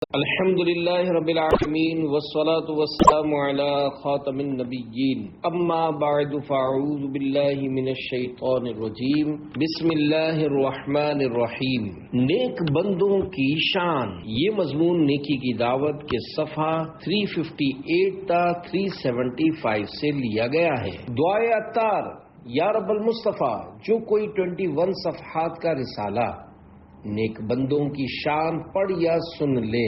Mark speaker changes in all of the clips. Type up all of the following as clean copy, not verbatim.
Speaker 1: الحمد لله رب العالمين والصلاة والسلام على خاتم النبيين اما بعد فاعوذ بالله من الشیطان الرجیم بسم اللہ الرحمن الرحیم۔ نیک بندوں کی شان، یہ مضمون نیکی کی دعوت کے صفحہ 358 تا 375 سے لیا گیا ہے۔ دعائے عطار، یا رب المصطفیٰ، جو کوئی 21 صفحات کا رسالہ نیک بندوں کی شان پڑھ یا سن لے،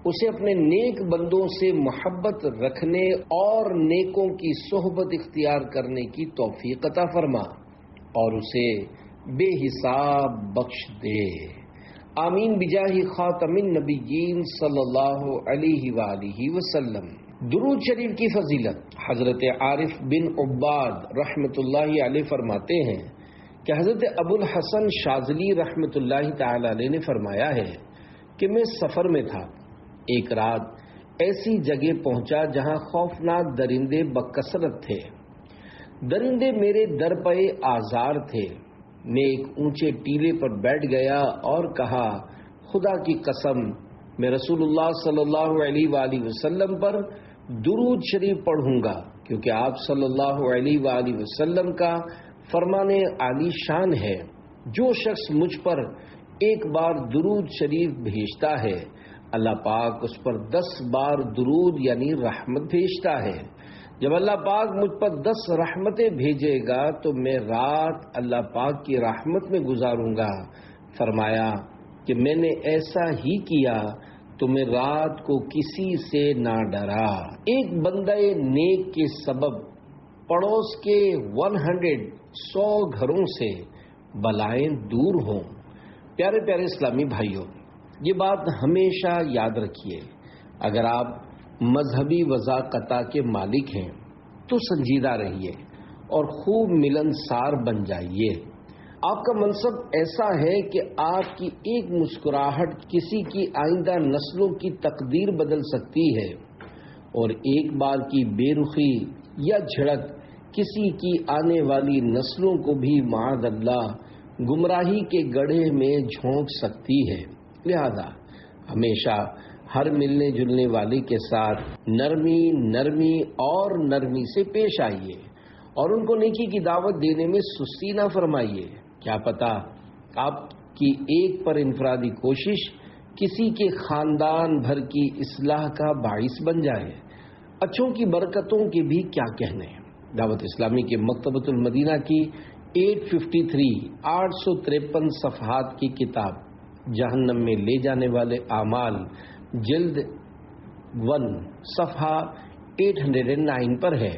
Speaker 1: اسے اپنے نیک بندوں سے محبت رکھنے اور نیکوں کی صحبت اختیار کرنے کی توفیق عطا فرما اور اسے بے حساب بخش دے، آمین بجاہ خاتم النبیین صلی اللہ علیہ وآلہ وسلم۔ درود شریف کی فضیلت، حضرت عارف بن عباد رحمۃ اللہ علیہ فرماتے ہیں کہ حضرت ابو الحسن شاذلی رحمۃ اللہ تعالی علیہ نے فرمایا ہے کہ میں سفر میں تھا، ایک رات ایسی جگہ پہنچا جہاں خوفناک درندے بکثرت تھے۔ درندے میرے در پہ آزار تھے۔ میں ایک اونچے ٹیلے پر بیٹھ گیا اور کہا، خدا کی قسم میں رسول اللہ صلی اللہ علیہ وآلہ وسلم پر درود شریف پڑھوں گا، کیونکہ آپ صلی اللہ علیہ وآلہ وسلم کا فرمان عالی شان ہے، جو شخص مجھ پر ایک بار درود شریف بھیجتا ہے، اللہ پاک اس پر 10 بار درود یعنی رحمت بھیجتا ہے۔ جب اللہ پاک مجھ پر 10 رحمتیں بھیجے گا تو میں رات اللہ پاک کی رحمت میں گزاروں گا۔ فرمایا کہ میں نے ایسا ہی کیا تو میں رات کو کسی سے نہ ڈرا۔ ایک بندہ نیک کے سبب پڑوس کے 100 گھروں سے بلائیں دور ہوں۔ پیارے پیارے اسلامی بھائیوں، یہ بات ہمیشہ یاد رکھیے، اگر آپ مذہبی وضاقتہ کے مالک ہیں تو سنجیدہ رہیے اور خوب ملنسار بن جائیے۔ آپ کا منصب ایسا ہے کہ آپ کی ایک مسکراہٹ کسی کی آئندہ نسلوں کی تقدیر بدل سکتی ہے، اور ایک بار کی بے رخی یا جھڑک کسی کی آنے والی نسلوں کو بھی معاذ اللہ گمراہی کے گڑھے میں جھونک سکتی ہے۔ لہذا ہمیشہ ہر ملنے جلنے والے کے ساتھ نرمی اور نرمی سے پیش آئیے اور ان کو نیکی کی دعوت دینے میں سستی نہ فرمائیے۔ کیا پتہ آپ کی ایک پر انفرادی کوشش کسی کے خاندان بھر کی اصلاح کا باعث بن جائے۔ اچھوں کی برکتوں کے بھی کیا کہنے۔ دعوت اسلامی کے مکتبۃ المدینہ کی 853 صفحات کی کتاب جہنم میں لے جانے والے اعمال جلد 1 صفحہ 809 پر ہے۔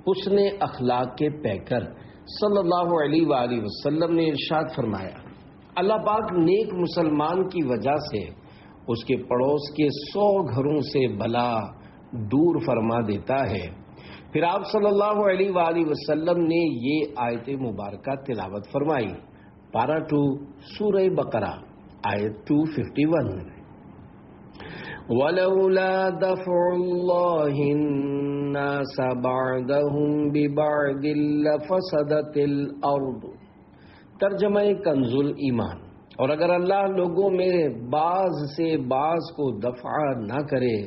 Speaker 1: حسن اخلاق کے پیکر صلی اللہ علیہ وآلہ وسلم نے ارشاد فرمایا، اللہ پاک نیک مسلمان کی وجہ سے اس کے پڑوس کے 100 گھروں سے بلا دور فرما دیتا ہے۔ پھر آپ صلی اللہ علیہ وآلہ وسلم نے یہ آیت مبارکہ تلاوت فرمائی، پارہ 2 سورہ بقرہ آیت 251، وَلَوْلَا دَفْعُ اللَّهِ النَّاسَ بَعْضَهُمْ بِبَعْضٍ لَفَسَدَتِ الْأَرْضُ۔ ترجمہ کنز ایمان، اور اگر اللہ لوگوں میں بعض سے بعض کو دفع نہ کرے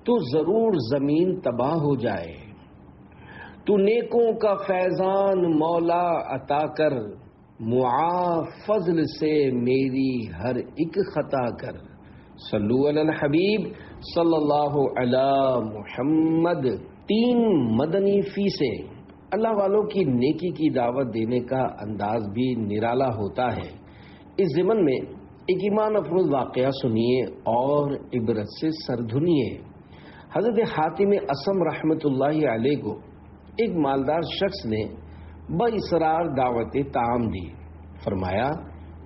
Speaker 1: تو ضرور زمین تباہ ہو جائے۔ تو نیکوں کا فیضان مولا عطا کر، معاف فضل سے میری ہر ایک خطا کر۔ صلو علی الحبیب صلی اللہ علی محمد۔ 3 مدنی فیسیں۔ اللہ والوں کی نیکی کی دعوت دینے کا انداز بھی نرالا ہوتا ہے۔ اس ضمن میں ایک ایمان افروز واقعہ سنیے اور عبرت سے سر دھنیے۔ حضرت حاتم اصم رحمۃ اللہ علیہ کو ایک مالدار شخص نے باصرار دعوت طعام دی۔ فرمایا،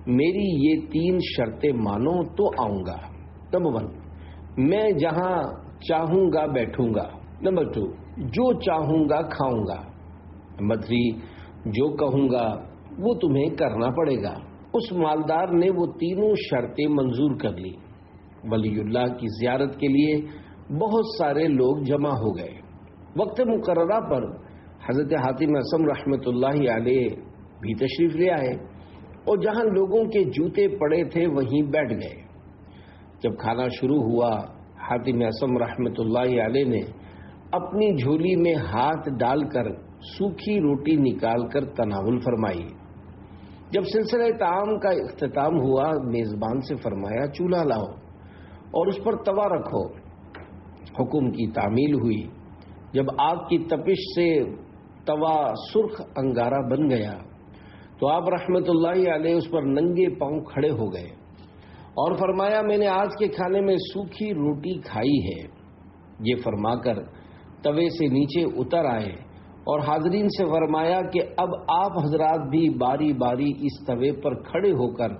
Speaker 1: میری یہ 3 شرطیں مانو تو آؤں گا۔ نمبر 1، میں جہاں چاہوں گا بیٹھوں گا۔ نمبر 2، جو چاہوں گا کھاؤں گا۔ نمبر 3، جو کہوں گا وہ تمہیں کرنا پڑے گا۔ اس مالدار نے وہ 3 شرطیں منظور کر لی۔ ولی اللہ کی زیارت کے لیے بہت سارے لوگ جمع ہو گئے۔ وقت مقررہ پر حضرت حاتم اصم رحمۃ اللہ علیہ بھی تشریف لے آئے اور جہاں لوگوں کے جوتے پڑے تھے وہیں بیٹھ گئے۔ جب کھانا شروع ہوا حاتم اعصم رحمۃ اللہ علیہ نے اپنی جھولی میں ہاتھ ڈال کر سوکھی روٹی نکال کر تناول فرمائی۔ جب سلسلہ طعام کا اختتام ہوا میزبان سے فرمایا چولہا لاؤ اور اس پر توا رکھو۔ حکم کی تعمیل ہوئی۔ جب آگ کی تپش سے توا سرخ انگارہ بن گیا تو آپ رحمت اللہ علیہ اس پر ننگے پاؤں کھڑے ہو گئے اور فرمایا میں نے آج کے کھانے میں سوکھی روٹی کھائی ہے۔ یہ فرما کر توے سے نیچے اتر آئے اور حاضرین سے فرمایا کہ اب آپ حضرات بھی باری باری اس توے پر کھڑے ہو کر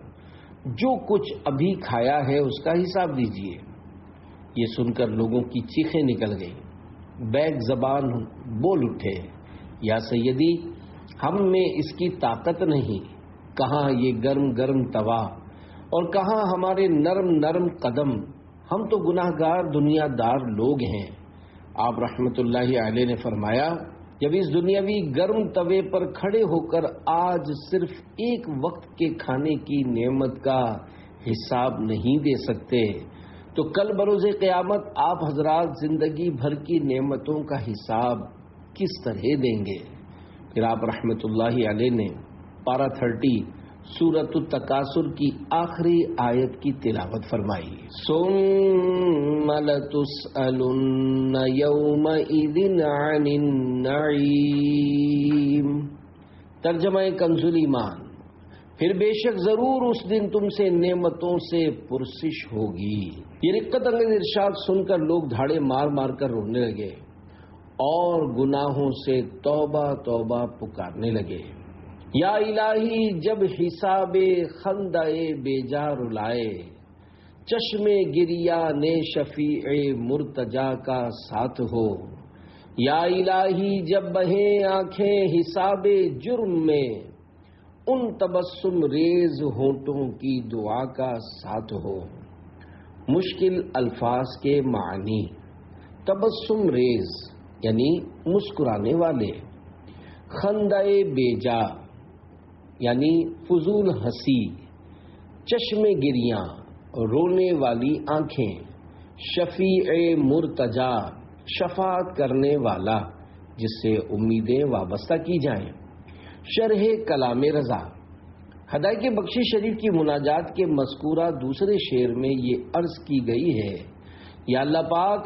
Speaker 1: جو کچھ ابھی کھایا ہے اس کا حساب دیجیے۔ یہ سن کر لوگوں کی چیخیں نکل گئیں، بیک زبان بول اٹھے، یا سیدی ہم میں اس کی طاقت نہیں، کہاں یہ گرم گرم توا اور کہاں ہمارے نرم نرم قدم، ہم تو گناہگار دنیا دار لوگ ہیں۔ آپ رحمت اللہ علیہ نے فرمایا جب اس دنیاوی گرم توے پر کھڑے ہو کر آج صرف ایک وقت کے کھانے کی نعمت کا حساب نہیں دے سکتے تو کل بروز قیامت آپ حضرات زندگی بھر کی نعمتوں کا حساب کس طرح دیں گے؟ پھر آپ رحمت اللہ علیہ نے پارہ 30 سورۃ التکاثر کی آخری آیت کی تلاوت فرمائی۔ ثم لتسألن یومئذ عن النعیم۔ ترجمہ کنز ایمان، پھر بے شک ضرور اس دن تم سے نعمتوں سے پرسش ہوگی۔ یہ رقت انگیز ارشاد سن کر لوگ دھاڑے مار مار کر رونے لگے اور گناہوں سے توبہ توبہ پکارنے لگے۔ یا الہی جب حساب خندہ بیجا رلائے، چشم گریا نے شفیع مرتجا کا ساتھ ہو۔ یا الہی جب بہیں آنکھیں حساب جرم میں، ان تبسم ریز ہونٹوں کی دعا کا ساتھ ہو۔ مشکل الفاظ کے معنی: تبسم ریز یعنی مسکرانے والے، خندہ بیجا یعنی فضول ہنسی، چشم گریاں رونے والی آنکھیں، شفیع مرتجا شفاعت کرنے والا جس سے امیدیں وابستہ کی جائیں۔ شرح کلام رضا، ہدایت بخشی شریف کی مناجات کے مذکورہ دوسرے شعر میں یہ عرض کی گئی ہے، یا اللہ پاک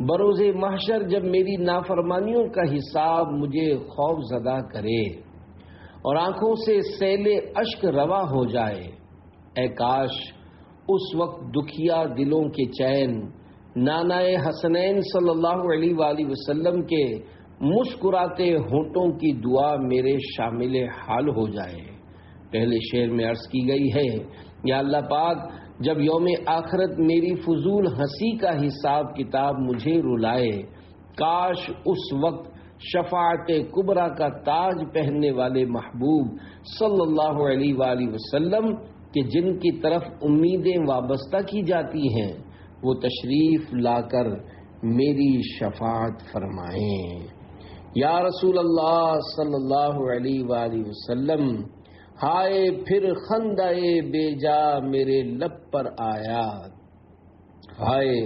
Speaker 1: بروز محشر جب میری نافرمانیوں کا حساب مجھے خوف زدہ کرے اور آنکھوں سے سیل اشک روا ہو جائے، اے کاش اس وقت دکھیا دلوں کے چین نانا حسنین صلی اللہ علیہ وآلہ وسلم کے مسکراتے ہونٹوں کی دعا میرے شامل حال ہو جائے۔ پہلے شعر میں عرض کی گئی ہے، یا اللہ پاک جب یوم آخرت میری فضول ہنسی کا حساب کتاب مجھے رلائے، کاش اس وقت شفاعت کبریٰ کا تاج پہننے والے محبوب صلی اللہ علیہ وآلہ وسلم کہ جن کی طرف امیدیں وابستہ کی جاتی ہیں وہ تشریف لا کر میری شفاعت فرمائیں۔ یا رسول اللہ صلی اللہ علیہ وآلہ وسلم، ہائے پھر خندہ بیجا میرے لب پر آیا، ہائے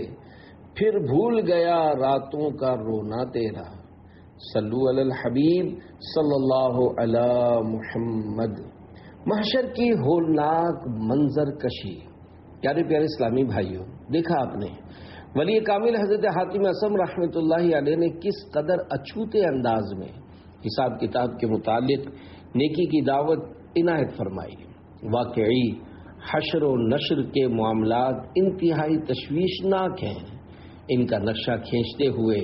Speaker 1: پھر بھول گیا راتوں کا رونا تیرا۔ صلو علی الحبیب صلی اللہ علی محمد۔ محشر کی ہولناک منظر کشی۔ پیارے پیارے اسلامی بھائیوں، دیکھا آپ نے ولی کامل حضرت حاتم اعصم رحمۃ اللہ علیہ نے کس قدر اچھوتے انداز میں حساب کتاب کے متعلق نیکی کی دعوت عنایت فرمائی۔ واقعی حشر و نشر کے معاملات انتہائی تشویشناک ہیں۔ ان کا نقشہ کھینچتے ہوئے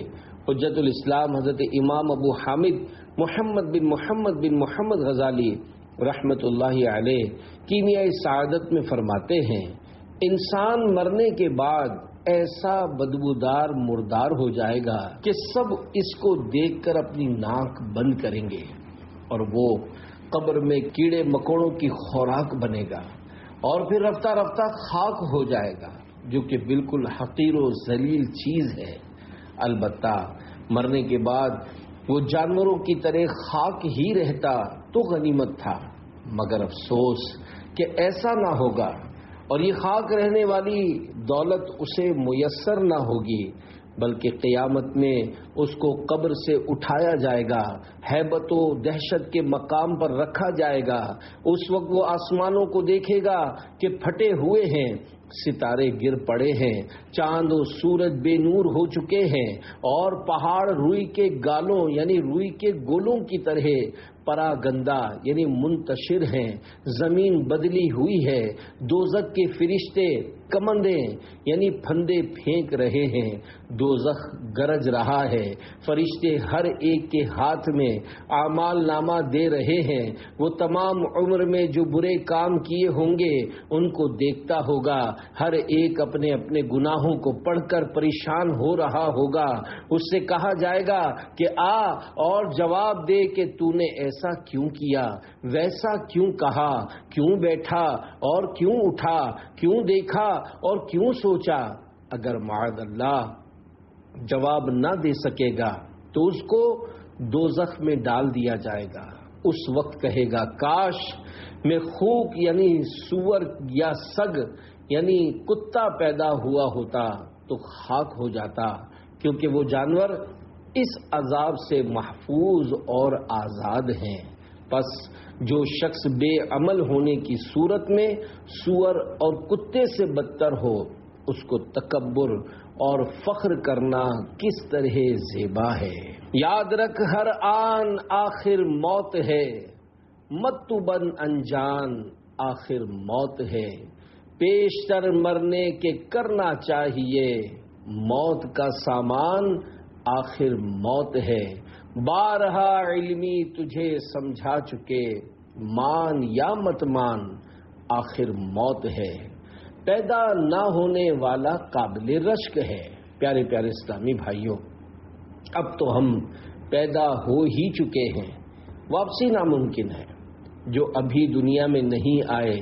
Speaker 1: حجت الاسلام حضرت امام ابو حامد محمد بن محمد غزالی رحمۃ اللہ علیہ کیمیائی سعادت میں فرماتے ہیں، انسان مرنے کے بعد ایسا بدبودار مردار ہو جائے گا کہ سب اس کو دیکھ کر اپنی ناک بند کریں گے اور وہ قبر میں کیڑے مکوڑوں کی خوراک بنے گا اور پھر رفتہ رفتہ خاک ہو جائے گا، جو کہ بالکل حقیر و ذلیل چیز ہے۔ البتہ مرنے کے بعد وہ جانوروں کی طرح خاک ہی رہتا تو غنیمت تھا، مگر افسوس کہ ایسا نہ ہوگا اور یہ خاک رہنے والی دولت اسے میسر نہ ہوگی، بلکہ قیامت میں اس کو قبر سے اٹھایا جائے گا، ہیبت و دہشت کے مقام پر رکھا جائے گا۔ اس وقت وہ آسمانوں کو دیکھے گا کہ پھٹے ہوئے ہیں، ستارے گر پڑے ہیں، چاند و سورج بے نور ہو چکے ہیں، اور پہاڑ روئی کے گالوں یعنی روئی کے گولوں کی طرح پراگندہ یعنی منتشر ہیں، زمین بدلی ہوئی ہے، دوزخ کے فرشتے کمندیں یعنی پھندے پھینک رہے ہیں، دوزخ گرج رہا ہے، فرشتے ہر ایک کے ہاتھ میں اعمال نامہ دے رہے ہیں، وہ تمام عمر میں جو برے کام کیے ہوں گے ان کو دیکھتا ہوگا، ہر ایک اپنے اپنے گناہوں کو پڑھ کر پریشان ہو رہا ہوگا۔ اس سے کہا جائے گا کہ آ اور جواب دے کہ تو نے ایسا کیوں کیا، ویسا کیوں کہا، کیوں بیٹھا اور کیوں اٹھا، کیوں دیکھا اور کیوں سوچا۔ اگر معاذ اللہ جواب نہ دے سکے گا تو اس کو دوزخ میں ڈال دیا جائے گا۔ اس وقت کہے گا کاش میں خوک یعنی سور یا سگ یعنی کتا پیدا ہوا ہوتا تو خاک ہو جاتا، کیونکہ وہ جانور اس عذاب سے محفوظ اور آزاد ہیں۔ پس جو شخص بے عمل ہونے کی صورت میں سور اور کتے سے بدتر ہو، اس کو تکبر اور فخر کرنا کس طرح زیبا ہے۔ یاد رکھ ہر آن آخر موت ہے، مت تو بن انجان آخر موت ہے، پیشتر مرنے کے کرنا چاہیے، موت کا سامان آخر موت ہے، بارہا علمی تجھے سمجھا چکے، مان یا مت مان آخر موت ہے، پیدا نہ ہونے والا قابل رشک ہے۔ پیارے پیارے اسلامی بھائیوں، اب تو ہم پیدا ہو ہی چکے ہیں، واپسی ناممکن ہے۔ جو ابھی دنیا میں نہیں آئے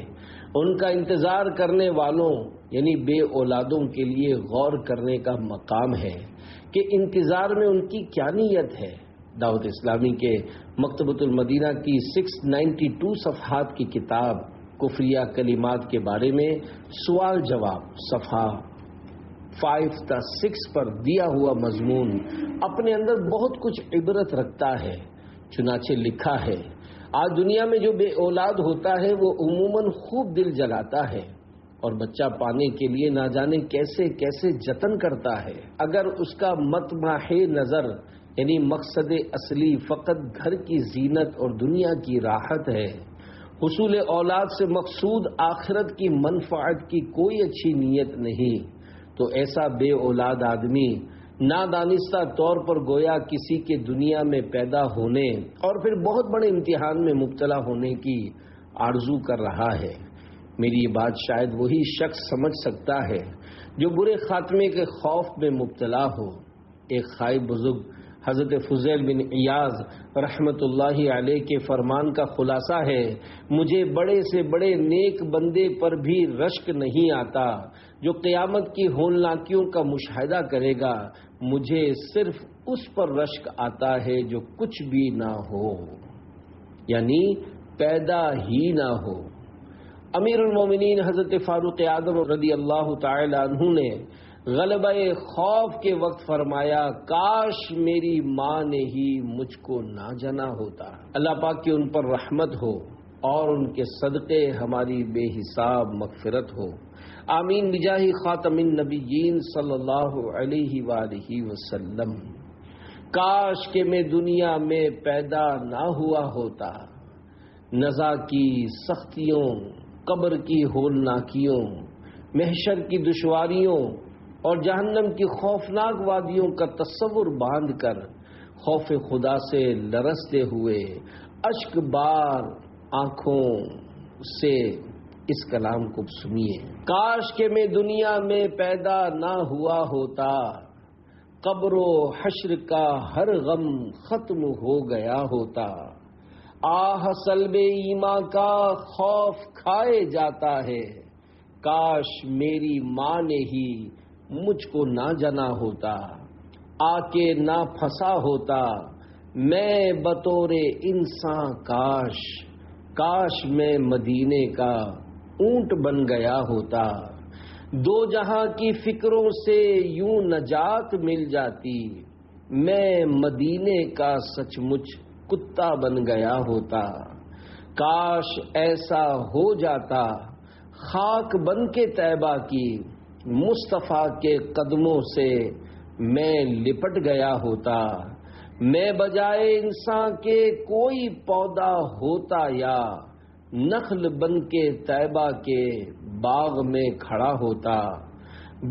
Speaker 1: ان کا انتظار کرنے والوں یعنی بے اولادوں کے لیے غور کرنے کا مقام ہے کہ انتظار میں ان کی کیا نیت ہے۔ دعوت اسلامی کے مکتبۃ المدینہ کی 692 صفحات کی کتاب کفریہ کلمات کے بارے میں سوال جواب صفحہ 5-6 پر دیا ہوا مضمون اپنے اندر بہت کچھ عبرت رکھتا ہے۔ چنانچہ لکھا ہے، آج دنیا میں جو بے اولاد ہوتا ہے وہ عموماً خوب دل جلاتا ہے اور بچہ پانے کے لیے نہ جانے کیسے کیسے جتن کرتا ہے۔ اگر اس کا مطمح نظر یعنی مقصد اصلی فقط گھر کی زینت اور دنیا کی راحت ہے، حصول اولاد سے مقصود آخرت کی منفعت کی کوئی اچھی نیت نہیں، تو ایسا بے اولاد آدمی نادانستہ طور پر گویا کسی کے دنیا میں پیدا ہونے اور پھر بہت بڑے امتحان میں مبتلا ہونے کی آرزو کر رہا ہے۔ میری یہ بات شاید وہی شخص سمجھ سکتا ہے جو برے خاتمے کے خوف میں مبتلا ہو۔ ایک خائب بزرگ حضرت فضیل بن عیاض رحمت اللہ علیہ کے فرمان کا خلاصہ ہے، مجھے بڑے سے بڑے نیک بندے پر بھی رشک نہیں آتا جو قیامت کی ہولناکیوں کا مشاہدہ کرے گا، مجھے صرف اس پر رشک آتا ہے جو کچھ بھی نہ ہو، یعنی پیدا ہی نہ ہو۔ امیر المومنین حضرت فاروق اعظم رضی اللہ تعالی عنہ نے غلبہ خوف کے وقت فرمایا، کاش میری ماں نے ہی مجھ کو نہ جنا ہوتا۔ اللہ پاک کی ان پر رحمت ہو اور ان کے صدقے ہماری بے حساب مغفرت ہو، آمین بجاہ خاتم النبیین صلی اللہ علیہ وآلہ وسلم۔ کاش کہ میں دنیا میں پیدا نہ ہوا ہوتا، نزا کی سختیوں، قبر کی ہولناکیوں، محشر کی دشواریوں اور جہنم کی خوفناک وادیوں کا تصور باندھ کر خوف خدا سے لرزتے ہوئے اشک بار آنکھوں سے اس کلام کو سنیے، کاش کہ میں دنیا میں پیدا نہ ہوا ہوتا، قبر و حشر کا ہر غم ختم ہو گیا ہوتا، آہ سلب ایمان کا خوف کھائے جاتا ہے، کاش میری ماں نے ہی مجھ کو نہ جنا ہوتا، آ کے نہ پھنسا ہوتا میں بطور انسان، کاش میں مدینے کا اونٹ بن گیا ہوتا، دو جہاں کی فکروں سے یوں نجات مل جاتی، میں مدینے کا سچ مچ کتا بن گیا ہوتا، کاش ایسا ہو جاتا، خاک بن کے طیبہ کی مصطفیٰ کے قدموں سے میں لپٹ گیا ہوتا، میں بجائے انسان کے کوئی پودا ہوتا، یا نخل بن کے طیبہ کے باغ میں کھڑا ہوتا،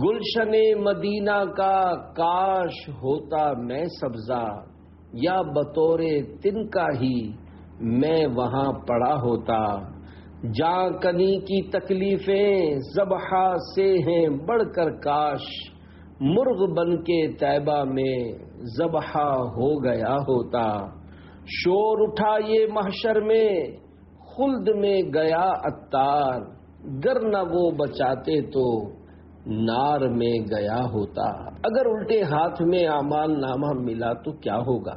Speaker 1: گلشن مدینہ کا کاش ہوتا میں سبزہ، یا بطور تنکا ہی میں وہاں پڑا ہوتا، جاں کنی کی تکلیفیں ذبحہ سے ہیں بڑھ کر، کاش مرغ بن کے طیبہ میں ذبحہ ہو گیا ہوتا، شور اٹھا یہ محشر میں خلد میں گیا عطار، گر نہ وہ بچاتے تو نار میں گیا ہوتا۔ اگر الٹے ہاتھ میں اعمال نامہ ملا تو کیا ہوگا؟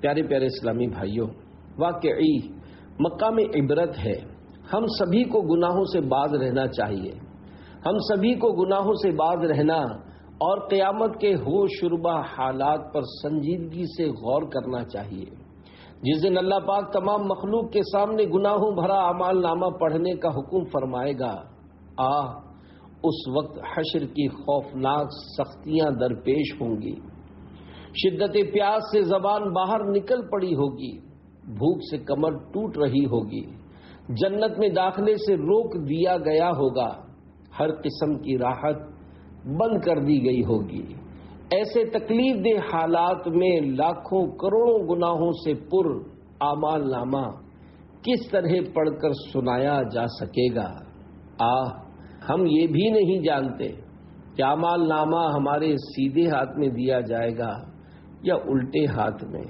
Speaker 1: پیارے پیارے اسلامی بھائیوں، واقعی مقام عبرت ہے، ہم سبھی کو گناہوں سے باز رہنا چاہیے، ہم سبھی کو گناہوں سے باز رہنا اور قیامت کے ہوش شربہ حالات پر سنجیدگی سے غور کرنا چاہیے۔ جس دن اللہ پاک تمام مخلوق کے سامنے گناہوں بھرا اعمال نامہ پڑھنے کا حکم فرمائے گا، اس وقت حشر کی خوفناک سختیاں درپیش ہوں گی، شدت پیاس سے زبان باہر نکل پڑی ہوگی، بھوک سے کمر ٹوٹ رہی ہوگی، جنت میں داخلے سے روک دیا گیا ہوگا، ہر قسم کی راحت بند کر دی گئی ہوگی۔ ایسے تکلیف دہ حالات میں لاکھوں کروڑوں گناہوں سے پر اعمال نامہ کس طرح پڑھ کر سنایا جا سکے گا؟ ہم یہ بھی نہیں جانتے کہ اعمال نامہ ہمارے سیدھے ہاتھ میں دیا جائے گا یا الٹے ہاتھ میں۔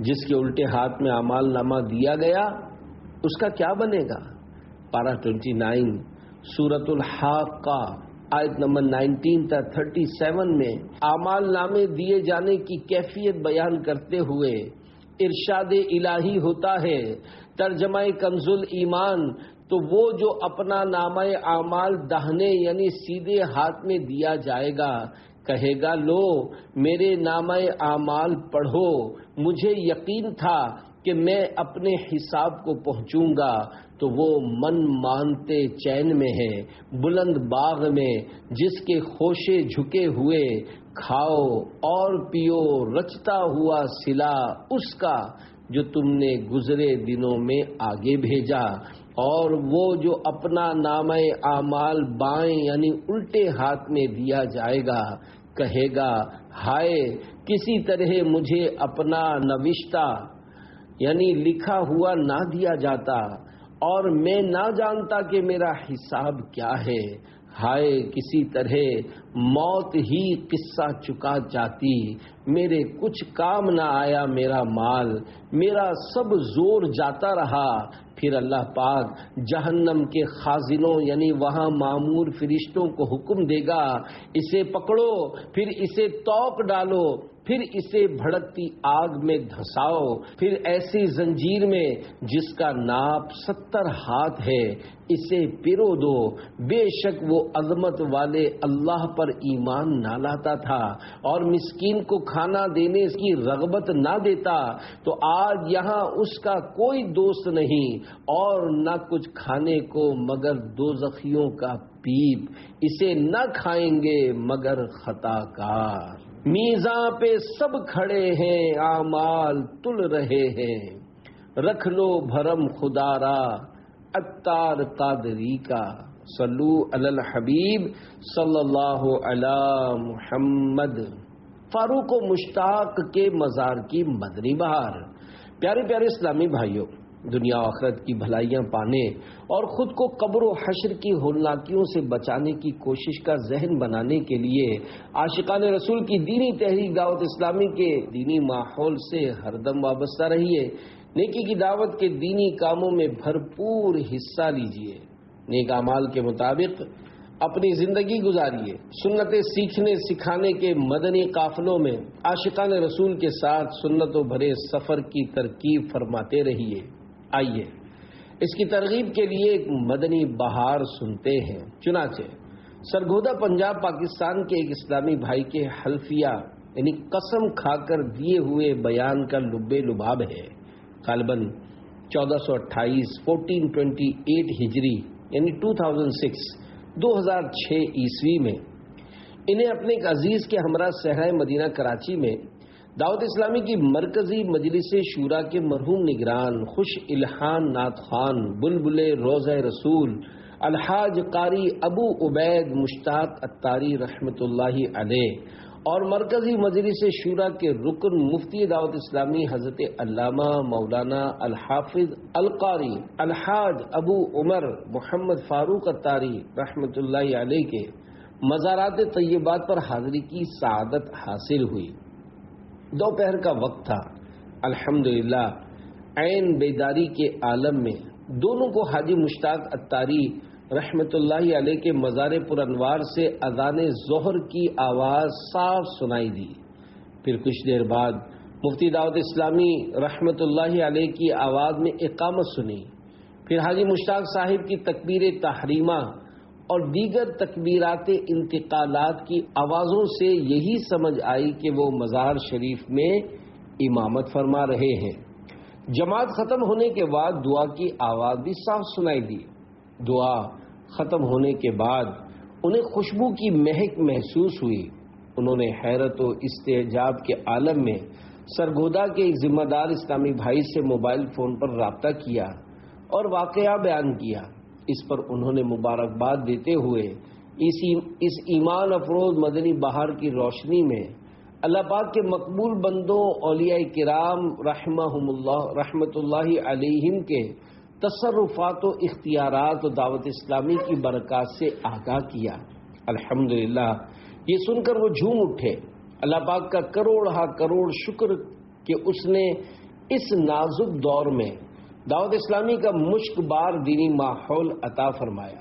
Speaker 1: جس کے الٹے ہاتھ میں اعمال نامہ دیا گیا اس کا کیا بنے گا؟ پارہ 29 سورۃ الحاقہ آیت نمبر 19 تا 37 میں اعمال نامے دیے جانے کی کیفیت بیان کرتے ہوئے ارشاد الہی ہوتا ہے، ترجمہ کنز ایمان، تو وہ جو اپنا نامہ اعمال داہنے یعنی سیدھے ہاتھ میں دیا جائے گا کہے گا، لو میرے نامہ اعمال پڑھو، مجھے یقین تھا کہ میں اپنے حساب کو پہنچوں گا، تو وہ من مانتے چین میں ہے، بلند باغ میں، جس کے خوشے جھکے ہوئے، کھاؤ اور پیو رچتا ہوا سلا اس کا جو تم نے گزرے دنوں میں آگے بھیجا۔ اور وہ جو اپنا نامہ اعمال بائیں یعنی الٹے ہاتھ میں دیا جائے گا کہے گا، ہائے کسی طرح مجھے اپنا نوشتہ یعنی لکھا ہوا نہ دیا جاتا، اور میں نہ جانتا کہ میرا حساب کیا ہے، ہائے کسی طرح موت ہی قصہ چکا جاتی، میرے کچھ کام نہ آیا میرا مال، میرا سب زور جاتا رہا۔ پھر اللہ پاک جہنم کے خازنوں یعنی وہاں مامور فرشتوں کو حکم دے گا، اسے پکڑو، پھر اسے توق ڈالو، پھر اسے بھڑکتی آگ میں دھساؤ، پھر ایسی زنجیر میں جس کا ناپ 70 ہاتھ ہے اسے پیرو دو۔ بے شک وہ عظمت والے اللہ پر ایمان نہ لاتا تھا اور مسکین کو کھانا دینے کی رغبت نہ دیتا، تو آج یہاں اس کا کوئی دوست نہیں اور نہ کچھ کھانے کو مگر دوزخیوں کا پیپ، اسے نہ کھائیں گے مگر خطا کار۔ میزاں پہ سب کھڑے ہیں اعمال تل رہے ہیں، رکھ لو بھرم خدا را عطار قادری کا۔ صلو علی الحبیب صلی اللہ علی محمد۔ فاروق و مشتاق کے مزار کی مدنی بہار۔ پیارے پیارے اسلامی بھائیوں، دنیا و آخرت کی بھلائیاں پانے اور خود کو قبر و حشر کی ہولناکیوں سے بچانے کی کوشش کا ذہن بنانے کے لیے عاشقان رسول کی دینی تحریک دعوت اسلامی کے دینی ماحول سے ہر دم وابستہ رہیے، نیکی کی دعوت کے دینی کاموں میں بھرپور حصہ لیجیے، نیک اعمال کے مطابق اپنی زندگی گزاریے، سنتیں سیکھنے سکھانے کے مدنی قافلوں میں عاشقان رسول کے ساتھ سنتوں بھرے سفر کی ترکیب فرماتے رہیے۔ آئیے اس کی ترغیب کے لیے ایک مدنی بہار سنتے ہیں۔ چنانچہ سرگودہ پنجاب پاکستان کے ایک اسلامی بھائی کے حلفیہ یعنی قسم کھا کر دیے ہوئے بیان کا لب لباب ہے۔ غالباً 1428 ہجری یعنی 2006 عیسوی میں انہیں اپنے ایک عزیز کے ہمراہ صحرائے مدینہ کراچی میں دعوت اسلامی کی مرکزی مجلس شورا کے مرحوم نگران خوش الہان نعت خوان بلبل روضہ رسول الحاج قاری ابو عبید مشتاق اتاری رحمۃ اللہ علیہ اور مرکزی مجلس شورا کے رکن مفتی دعوت اسلامی حضرت علامہ مولانا الحافظ القاری الحاج ابو عمر محمد فاروق اتاری رحمۃ اللہ علیہ کے مزارات طیبات پر حاضری کی سعادت حاصل ہوئی۔ دوپہر کا وقت تھا۔ الحمدللہ عین بیداری کے عالم میں دونوں کو حاجی مشتاق اتاری رحمۃ اللہ علیہ کے مزار پر انوار سے اذان ظہر کی آواز صاف سنائی دی۔ پھر کچھ دیر بعد مفتی دعوت اسلامی رحمۃ اللہ علیہ کی آواز میں اقامت سنی۔ پھر حاجی مشتاق صاحب کی تکبیر تحریمہ اور دیگر تکبیرات انتقالات کی آوازوں سے یہی سمجھ آئی کہ وہ مزار شریف میں امامت فرما رہے ہیں۔ جماعت ختم ہونے کے بعد دعا کی آواز بھی صاف سنائی دی۔ دعا ختم ہونے کے بعد انہیں خوشبو کی مہک محسوس ہوئی۔ انہوں نے حیرت و استعجاب کے عالم میں سرگودہ کے ایک ذمہ دار اسلامی بھائی سے موبائل فون پر رابطہ کیا اور واقعہ بیان کیا۔ اس پر انہوں نے مبارکباد دیتے ہوئے اس ایمان افروز مدنی بہار کی روشنی میں اللہ پاک کے مقبول بندوں اولیاء کرام رحمت اللہ علیہم کے تصرفات و اختیارات و دعوت اسلامی کی برکات سے آگاہ کیا۔ الحمدللہ یہ سن کر وہ جھوم اٹھے۔ اللہ پاک کا کروڑ شکر کہ اس نے اس نازک دور میں دعوت اسلامی کا مشک بار دینی ماحول عطا فرمایا۔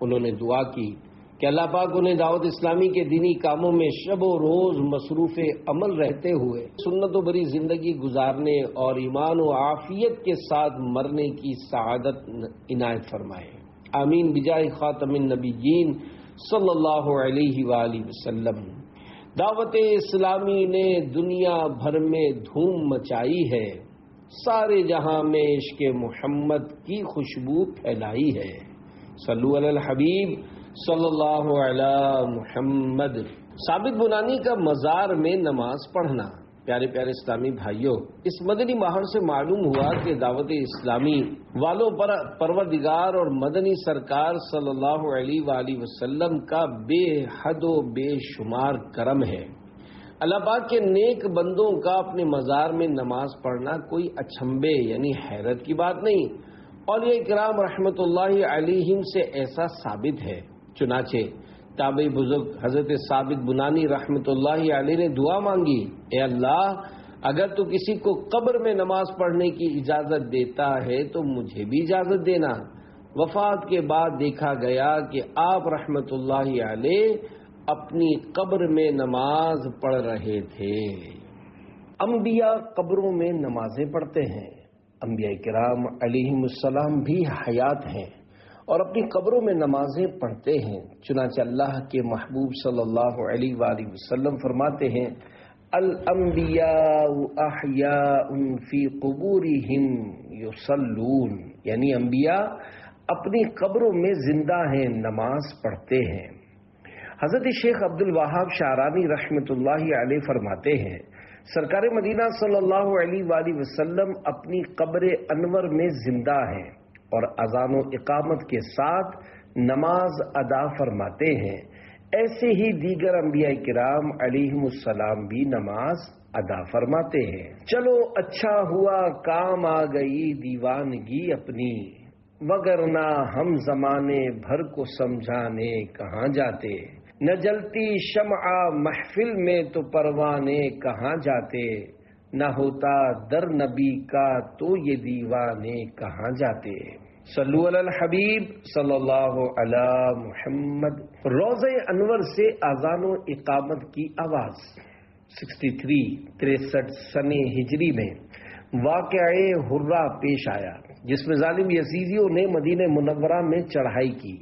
Speaker 1: انہوں نے دعا کی کہ اللہ پاک انہیں دعوت اسلامی کے دینی کاموں میں شب و روز مصروف عمل رہتے ہوئے سنت و بری زندگی گزارنے اور ایمان و عافیت کے ساتھ مرنے کی سعادت عنایت فرمائے۔ آمین بجاہ خاتم النبیین صلی اللہ علیہ وآلہ وسلم۔ دعوت اسلامی نے دنیا بھر میں دھوم مچائی ہے، سارے جہاں میں عشق محمد کی خوشبو پھیلائی ہے۔ صلو علی الحبیب صلی اللہ علی محمد۔ ثابت بنانی کا مزار میں نماز پڑھنا۔ پیارے پیارے اسلامی بھائیوں، اس مدنی ماحول سے معلوم ہوا کہ دعوت اسلامی والوں پر پروردگار اور مدنی سرکار صلی اللہ علیہ وآلہ وسلم کا بے حد و بے شمار کرم ہے۔ اللہ پاک کے نیک بندوں کا اپنے مزار میں نماز پڑھنا کوئی اچھمبے یعنی حیرت کی بات نہیں۔ اولیاء کرام رحمت اللہ علیہم سے ایسا ثابت ہے۔ چنانچہ تابعی بزرگ حضرت ثابت بنانی رحمت اللہ علیہ نے دعا مانگی، اے اللہ اگر تو کسی کو قبر میں نماز پڑھنے کی اجازت دیتا ہے تو مجھے بھی اجازت دینا۔ وفات کے بعد دیکھا گیا کہ آپ رحمت اللہ علیہ اپنی قبر میں نماز پڑھ رہے تھے۔ انبیاء قبروں میں نمازیں پڑھتے ہیں۔ انبیاء کرام علیہم السلام بھی حیات ہیں اور اپنی قبروں میں نمازیں پڑھتے ہیں۔ چنانچہ اللہ کے محبوب صلی اللہ علیہ وآلہ وسلم فرماتے ہیں، الانبیاء احیاء فی قبورہم یصلون، یعنی انبیاء اپنی قبروں میں زندہ ہیں، نماز پڑھتے ہیں۔ حضرت شیخ عبد الوہاب شعرانی رحمت اللہ علیہ فرماتے ہیں، سرکار مدینہ صلی اللہ علیہ وآلہ وسلم اپنی قبر انور میں زندہ ہیں اور اذان و اقامت کے ساتھ نماز ادا فرماتے ہیں۔ ایسے ہی دیگر انبیاء کرام علیہم السلام بھی نماز ادا فرماتے ہیں۔ چلو اچھا ہوا کام آ گئی دیوانگی اپنی، وگرنہ ہم زمانے بھر کو سمجھانے کہاں جاتے، نہ جلتی شمع محفل میں تو پروانے کہاں جاتے، نہ ہوتا در نبی کا تو یہ دیوانے کہاں جاتے۔ صلو علی الحبیب صلی اللہ علی محمد۔ روضہ انور سے اذان و اقامت کی آواز 63 سن ہجری میں واقعہ حرہ پیش آیا۔ جس میں ظالم یزیدیوں نے مدینہ منورہ میں چڑھائی کی۔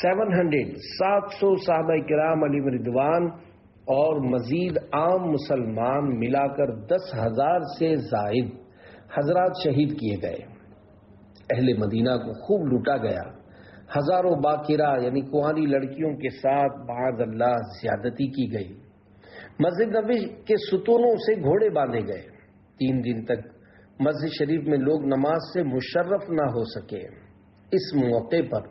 Speaker 1: 700 صحابہ کرام علیہم رضوان اور مزید عام مسلمان ملا کر 10,000 سے زائد حضرات شہید کیے گئے۔ اہل مدینہ کو خوب لوٹا گیا۔ ہزاروں باکرہ یعنی کنواری لڑکیوں کے ساتھ معاذ اللہ زیادتی کی گئی۔ مسجد نبی کے ستونوں سے گھوڑے باندھے گئے۔ 3 دن تک مسجد شریف میں لوگ نماز سے مشرف نہ ہو سکے۔ اس موقع پر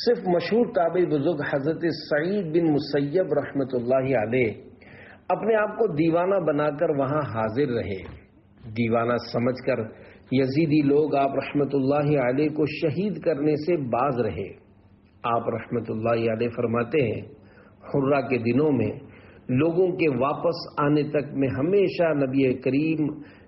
Speaker 1: صرف مشہور تابعی بزرگ حضرت سعید بن مسیب رحمۃ اللہ علیہ اپنے آپ کو دیوانہ بنا کر وہاں حاضر رہے۔ دیوانہ سمجھ کر یزیدی لوگ آپ رحمۃ اللہ علیہ کو شہید کرنے سے باز رہے۔ آپ رحمۃ اللہ علیہ فرماتے ہیں، حرہ کے دنوں میں لوگوں کے واپس آنے تک میں ہمیشہ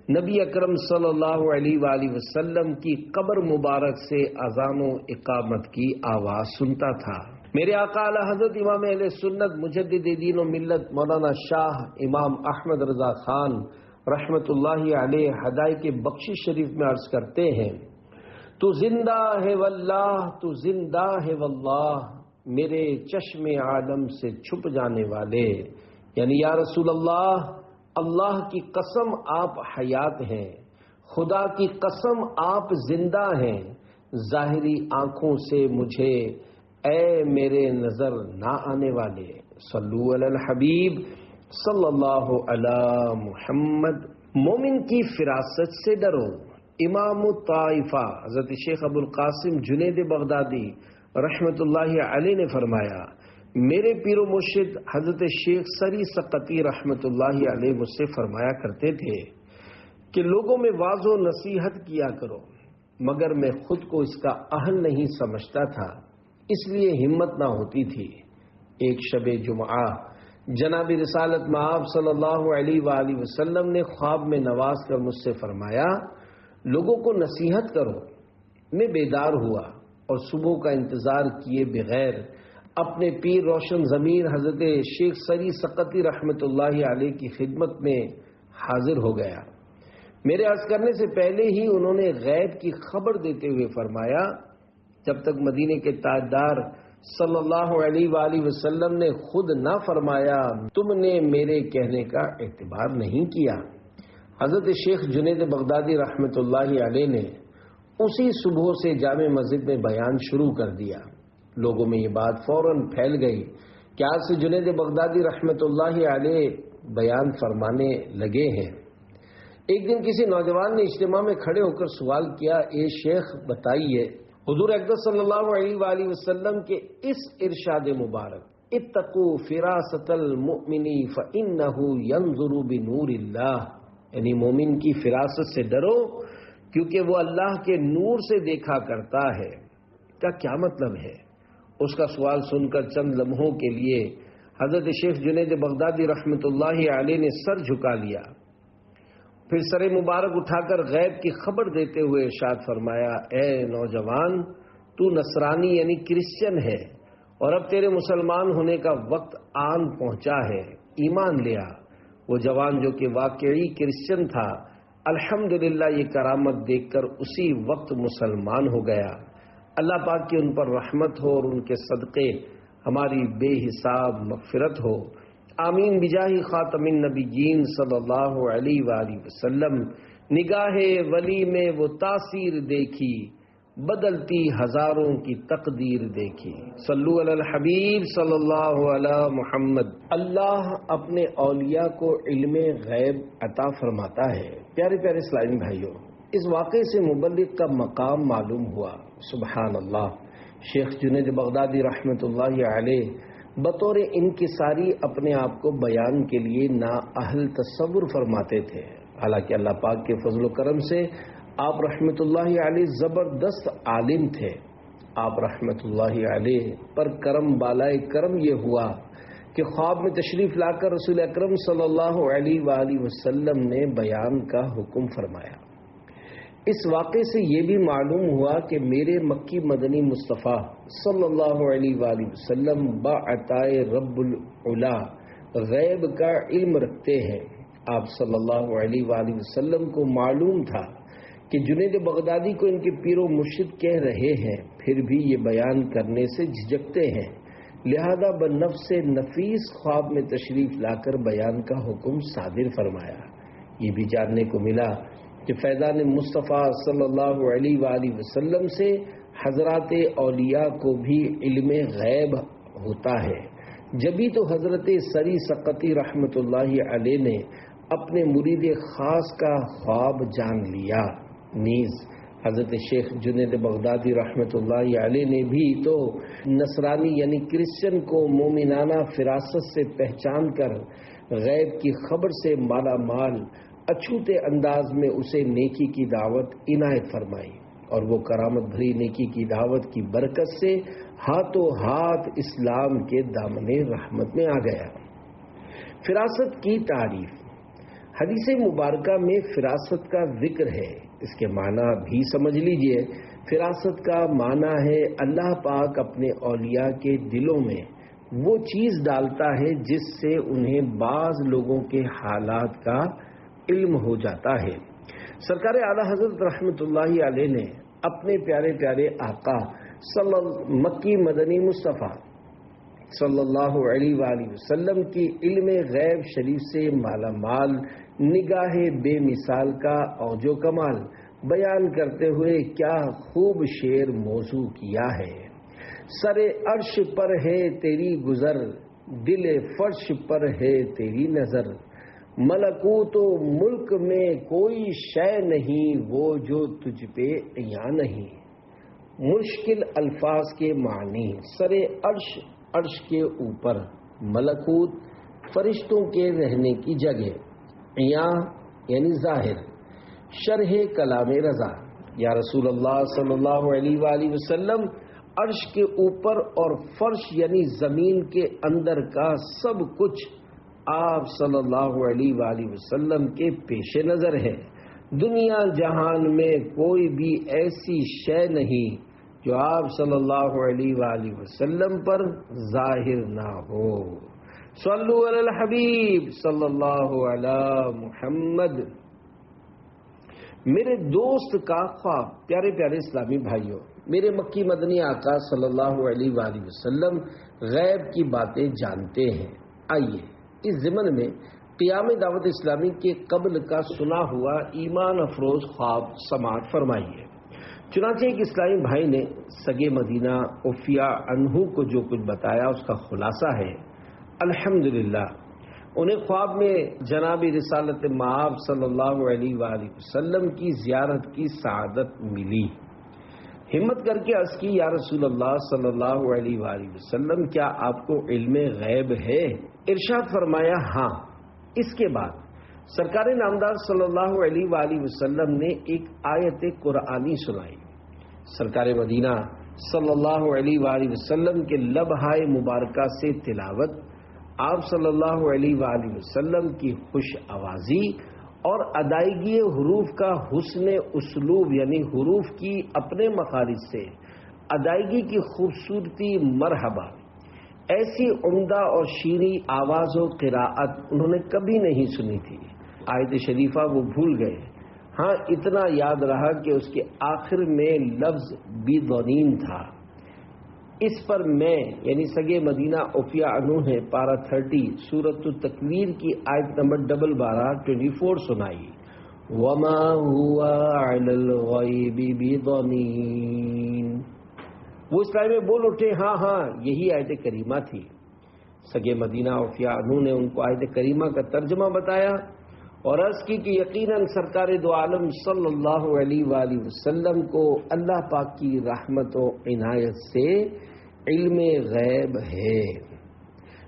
Speaker 1: نبی اکرم صلی اللہ علیہ وآلہ وسلم کی قبر مبارک سے اذان و اقامت کی آواز سنتا تھا۔ میرے آقا اعلی حضرت امام اہل سنت مجدد دین و ملت مولانا شاہ امام احمد رضا خان رحمت اللہ علیہ ہدایت بخشی شریف میں عرض کرتے ہیں، تو زندہ ہے واللہ، تو زندہ ہے واللہ، میرے چشم عالم سے چھپ جانے والے، یعنی یا رسول اللہ، اللہ کی قسم آپ حیات ہیں، خدا کی قسم آپ زندہ ہیں، ظاہری آنکھوں سے مجھے اے میرے نظر نہ آنے والے، صلو علی الحبیب صلی اللہ علی محمد۔ مومن کی فراست سے ڈرو۔ امام الطائفہ حضرت شیخ ابو القاسم جنید بغدادی رحمت اللہ علیہ نے فرمایا، میرے پیر و مرشد حضرت شیخ سری سقطی رحمت اللہ علیہ مجھ سے فرمایا کرتے تھے کہ لوگوں میں واعظ و نصیحت کیا کرو، مگر میں خود کو اس کا اہل نہیں سمجھتا تھا، اس لیے ہمت نہ ہوتی تھی۔ ایک شب جمعہ جناب رسالت مآب صلی اللہ علیہ وآلہ وسلم نے خواب میں نواز کر مجھ سے فرمایا، لوگوں کو نصیحت کرو۔ میں بیدار ہوا اور صبح کا انتظار کیے بغیر اپنے پیر روشن ضمیر حضرت شیخ سری سقطی رحمت اللہ علیہ کی خدمت میں حاضر ہو گیا۔ میرے عرض کرنے سے پہلے ہی انہوں نے غیب کی خبر دیتے ہوئے فرمایا، جب تک مدینے کے تاجدار صلی اللہ علیہ وآلہ وسلم نے خود نہ فرمایا تم نے میرے کہنے کا اعتبار نہیں کیا۔ حضرت شیخ جنید بغدادی رحمت اللہ علیہ نے اسی صبح سے جامع مسجد میں بیان شروع کر دیا۔ لوگوں میں یہ بات فوراً پھیل گئی کہ آج سے جنید بغدادی رحمت اللہ علیہ بیان فرمانے لگے ہیں۔ ایک دن کسی نوجوان نے اجتماع میں کھڑے ہو کر سوال کیا، اے شیخ بتائیے، حضور اقدس صلی اللہ علیہ وآلہ وسلم کے اس ارشاد مبارک اتقوا فراست المؤمن فإنه ينظر بنور اللہ، یعنی مومن کی فراست سے ڈرو کیونکہ وہ اللہ کے نور سے دیکھا کرتا ہے، کا کیا مطلب ہے؟ اس کا سوال سن کر چند لمحوں کے لیے حضرت شیخ جنید بغدادی رحمت اللہ علیہ نے سر جھکا لیا، پھر سر مبارک اٹھا کر غیب کی خبر دیتے ہوئے ارشاد فرمایا، اے نوجوان، تو نصرانی یعنی کرسچن ہے اور اب تیرے مسلمان ہونے کا وقت آن پہنچا ہے، ایمان لیا۔ وہ جوان جو کہ واقعی کرسچن تھا، الحمدللہ یہ کرامت دیکھ کر اسی وقت مسلمان ہو گیا۔ اللہ پاک کی ان پر رحمت ہو اور ان کے صدقے ہماری بے حساب مغفرت ہو، آمین بجاہ خاتم النبیین صلی اللہ علیہ وآلہ وسلم۔ نگاہ ولی میں وہ تاثیر دیکھی، بدلتی ہزاروں کی تقدیر دیکھی۔ صلو علی الحبیب صلی اللہ علی محمد۔ اللہ اپنے اولیاء کو علم غیب عطا فرماتا ہے۔ پیارے پیارے اسلامی بھائیوں، اس واقعے سے مبلغ کا مقام معلوم ہوا۔ سبحان اللہ، شیخ جنید بغدادی رحمت اللہ علیہ بطور انکساری اپنے آپ کو بیان کے لیے نااہل تصور فرماتے تھے، حالانکہ اللہ پاک کے فضل و کرم سے آپ رحمت اللہ علیہ زبردست عالم تھے۔ آپ رحمت اللہ علیہ پر کرم بالائے کرم یہ ہوا کہ خواب میں تشریف لا کر رسول اکرم صلی اللہ علیہ وآلہ وسلم نے بیان کا حکم فرمایا۔ اس واقعے سے یہ بھی معلوم ہوا کہ میرے مکی مدنی مصطفیٰ صلی اللہ علیہ وآلہ وسلم بعطائے رب العلا غیب کا علم رکھتے ہیں۔ آپ صلی اللہ علیہ وآلہ وسلم کو معلوم تھا کہ جنید بغدادی کو ان کے پیر و مرشد کہہ رہے ہیں، پھر بھی یہ بیان کرنے سے جھجکتے ہیں، لہذا بنفس نفیس خواب میں تشریف لا کر بیان کا حکم صادر فرمایا۔ یہ بھی جاننے کو ملا کہ فیضان مصطفیٰ صلی اللہ علیہ وآلہ وسلم سے حضرات اولیاء کو بھی علم غیب ہوتا ہے، جبھی تو حضرت سری سقطی رحمت اللہ علیہ نے اپنے مرید خاص کا خواب جان لیا۔ نیز حضرت شیخ جنید بغدادی رحمت اللہ علیہ نے بھی تو نصرانی یعنی کرسچن کو مومنانہ فراست سے پہچان کر غیب کی خبر سے مالا مال اچھوتے انداز میں اسے نیکی کی دعوت عنایت فرمائی، اور وہ کرامت بھری نیکی کی دعوت کی برکت سے ہاتھوں ہاتھ اسلام کے دامن رحمت میں آ گیا۔ فراست کی تعریف۔ حدیث مبارکہ میں فراست کا ذکر ہے، اس کے معنی بھی سمجھ لیجئے۔ فراست کا معنی ہے اللہ پاک اپنے اولیاء کے دلوں میں وہ چیز ڈالتا ہے جس سے انہیں بعض لوگوں کے حالات کا علم ہو جاتا ہے۔ سرکار اعلیٰ حضرت رحمت اللہ علیہ نے اپنے پیارے پیارے آقا مکی مدنی مصطفیٰ صلی اللہ علیہ وآلہ وسلم کی علم غیب شریف سے مالا مال نگاہ بے مثال کا اوج و کمال بیان کرتے ہوئے کیا خوب شعر موضوع کیا ہے۔ سر عرش پر ہے تیری گزر، دل فرش پر ہے تیری نظر، ملکوت و ملک میں کوئی شے نہیں وہ جو تجھ پہ عیاں نہیں۔ مشکل الفاظ کے معنی۔ سر عرش، عرش کے اوپر، ملکوت فرشتوں کے رہنے کی جگہ، عیاں یعنی ظاہر، شرح کلام رضا۔ یا رسول اللہ صلی اللہ علیہ وآلہ وسلم عرش کے اوپر اور فرش یعنی زمین کے اندر کا سب کچھ آپ صلی اللہ علیہ وآلہ وسلم کے پیش نظر ہے۔ دنیا جہان میں کوئی بھی ایسی شے نہیں جو آپ صلی اللہ علیہ وآلہ وسلم پر ظاہر نہ ہو۔ صلو علی الحبیب صلی اللہ علی محمد۔ میرے دوست کا خواب۔ پیارے پیارے اسلامی بھائیوں، میرے مکی مدنی آقا صلی اللہ علیہ وآلہ وسلم غیب کی باتیں جانتے ہیں۔ آئیے اس ضمن میں قیام دعوت اسلامی کے قبل کا سنا ہوا ایمان افروز خواب سماعت فرمائیے۔ چنانچہ ایک اسلامی بھائی نے سگے مدینہ عفیہ عنہ کو جو کچھ بتایا اس کا خلاصہ ہے، الحمدللہ انہیں خواب میں جناب رسالت مآب صلی اللہ علیہ وآلہ وسلم کی زیارت کی سعادت ملی۔ ہمت کر کے عرض کی، یا رسول اللہ صلی اللہ علیہ وآلہ وسلم کیا آپ کو علم غیب ہے؟ ارشاد فرمایا ہاں۔ اس کے بعد سرکار نامدار صلی اللہ علیہ وآلہ وسلم نے ایک آیت قرآنی سنائی۔ سرکار مدینہ صلی اللہ علیہ وآلہ وسلم کے لبہائے مبارکہ سے تلاوت، آپ صلی اللہ علیہ وآلہ وسلم کی خوش آوازی اور ادائیگی حروف کا حسن اسلوب یعنی حروف کی اپنے مخارج سے ادائیگی کی خوبصورتی، مرحبا، ایسی عمدہ اور شیریں آواز و قراءت انہوں نے کبھی نہیں سنی تھی۔ آیت شریفہ وہ بھول گئے، ہاں اتنا یاد رہا کہ اس کے آخر میں لفظ بیضونین تھا۔ اس پر میں یعنی سگے مدینہ عفیہ عنہ ہے پارہ 30 سورۃ التکویر کی آیت نمبر 24 سنائی۔ وما هو علی الغیب بضنین۔ وہ اس ٹائم میں بول اٹھے ہاں یہی آیت کریمہ تھی۔ سگے مدینہ عفیہ عنہ نے ان کو آیت کریمہ کا ترجمہ بتایا اور عرض کی کہ یقیناً سرکار دو عالم صلی اللہ علیہ وآلہ وسلم کو اللہ پاک کی رحمت و عنایت سے علم غیب ہے۔